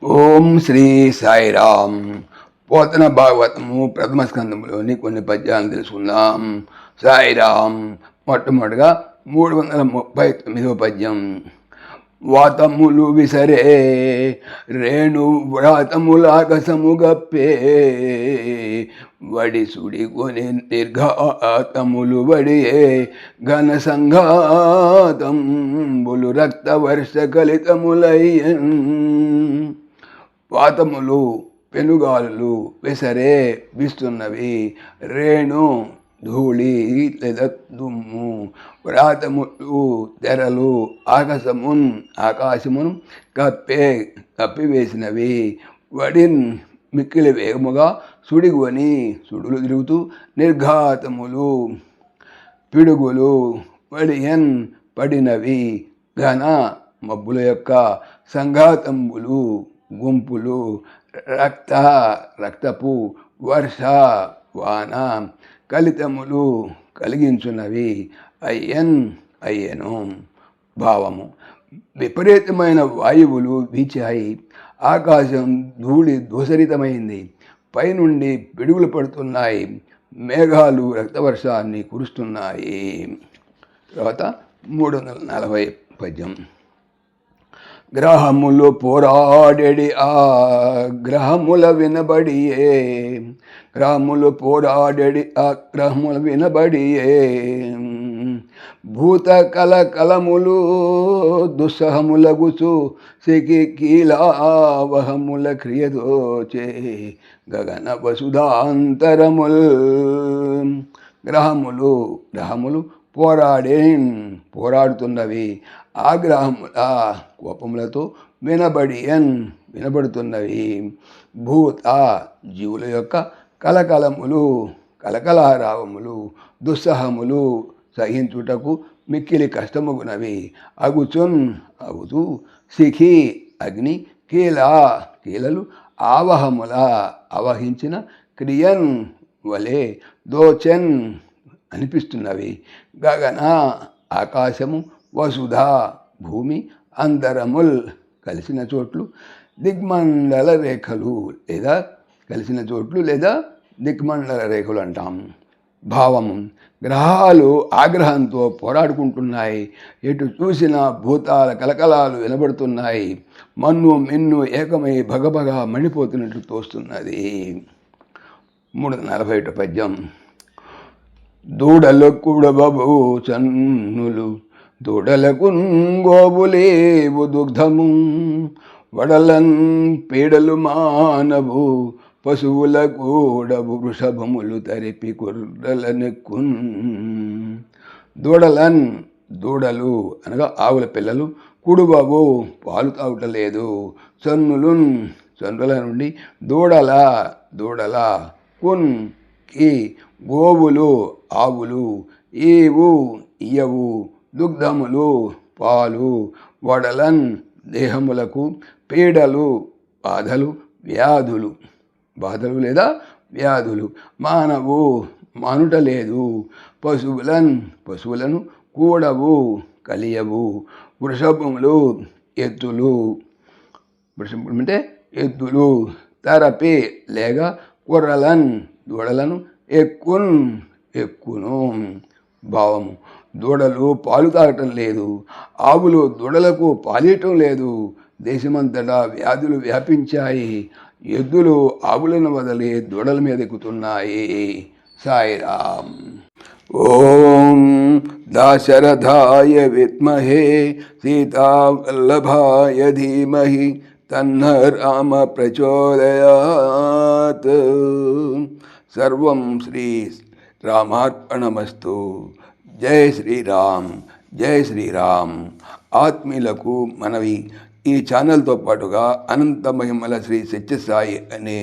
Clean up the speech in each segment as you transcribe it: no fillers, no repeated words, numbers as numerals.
ఓం శ్రీ సాయిరామ్. పోతన భాగవతము ప్రథమ స్కందములోని కొన్ని పద్యాలను తెలుసుకుందాం. సాయిరామ్. మొట్టమొదటిగా 339వ పద్యం. వాతములు విసరే రేణు వ్రాతములాకసము గప్పే వడి సుడికొని నిర్ఘాతములు వడియే ఘన సంఘాతంబులు రక్త వర్ష కలితములయ్యన్. వాతములు పెనుగాలులు విసరే వీస్తున్నవి, రేణు ధూళి లేదా దుమ్ము, వ్రాతములు తెరలు ఆకాశమును కప్పివేసినవి, వడిన్ మిక్కిలి వేగముగా సుడిగొని సుడులు తిరుగుతూ నిర్ఘాతములు పిడుగులు వడియన్ పడినవి, ఘన మబ్బుల యొక్క సంఘాతంబులు గుంపులు, రక్తపు వర్ష వాన కలితములు కలిగించున్నవి, అయ్యెను. భావము: విపరీతమైన వాయువులు వీచాయి, ఆకాశం ధూళి దూసరితమైంది, పైనుండి పిడుగులు పడుతున్నాయి, మేఘాలు రక్తవర్షాన్ని కురుస్తున్నాయి. తర్వాత 340 పద్యం. గ్రహములు పోరాడెడి ఆ గ్రహముల వినబడియే, గ్రహములు పోరాడెడి ఆ గ్రహముల వినబడియే, భూత కలకలములు దుస్సహములగుచు సికి కీలావహముల క్రియదోచే గగన వసుధాంతరముల్. గ్రహములు పోరాడుతున్నవి, ఆగ్రహముల కోపములతో వినబడుతున్నవి. భూత జీవుల యొక్క కలకలారావములు దుస్సహములు సహించుటకు మిక్కిలి కష్టమగునవి. అగుతూ సిఖి అగ్ని, కీలలు ఆవహించిన క్రియన్ వలె దోచెన్ అనిపిస్తున్నవి. గగన ఆకాశము, వసుధ భూమి, అంతరముల్ కలిసిన చోట్లు, దిగ్మండల రేఖలు లేదా కలిసిన చోట్లు లేదా దిగ్మండల రేఖలు అంటాం. భావము: గ్రహాలు ఆగ్రహంతో పోరాడుకుంటున్నాయి, ఎటు చూసిన భూతాల కలకలాలు వినబడుతున్నాయి, మన్ను మిన్ను ఏకమై భగభగ మండిపోతున్నట్లు తోస్తున్నది. 341 పద్యం. దూడలు కూడబబు చన్నులు, దూడలకు గోవులేవు దుగ్ధము, వడలన్ పీడలు మానవు, పశువుల కూడవు వృషభములు తరిపి కుర్రలనెక్కున్. దూడలు అనగా ఆవుల పిల్లలు, కుడుబాబు పాలు తాగుటలేదు, చన్నుల నుండి దూడల కున్ కి గోవులు ఆవులు, ఇయ్యవు దుగ్ధములు పాలు, వడలన్ దేహములకు, పీడలు బాధలు లేదా వ్యాధులు, మానవు మానుట లేదు, పశువులను కూడవు కలియవు, వృషభములు ఎద్దులు తరపి లేక దూడలను ఎక్కును. భావము: దూడలు పాలు తాగటం లేదు, ఆవులు దూడలకు పాలియటం లేదు, దేశమంతటా వ్యాధులు వ్యాపించాయి, ఎద్దులు ఆవులను వదిలి దూడల మీద ఎక్కుతున్నాయి. సాయిరామ్. ఓం దాశరథాయ విద్మహే సీతావల్లభాయ ధీమహి తన్న రామ ప్రచోదయాత్. సర్వం శ్రీ రామార్పణమస్తు. జై శ్రీరామ్, జై శ్రీరామ్. ఆత్మీయులకు మనవి, ఈ ఛానల్తో పాటుగా అనంత మహిమల శ్రీ సత్యసాయి అనే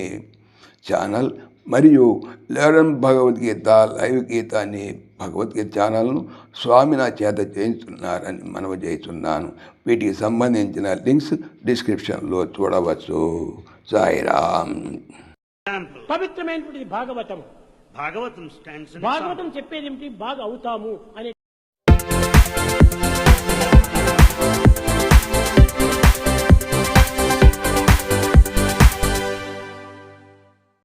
ఛానల్ మరియు లెర్న్ భగవద్గీత లైవ్ గీత అనే భగవద్గీత ఛానల్ను స్వామి నా చేత చేయించున్నారని మనవి చేస్తున్నాను. వీటికి సంబంధించిన లింక్స్ డిస్క్రిప్షన్లో చూడవచ్చు. సాయిరామ్. పవిత్రమైనటువంటి భాగవతం చెప్పేది ఏమిటి? బాగా అవుతాము అనే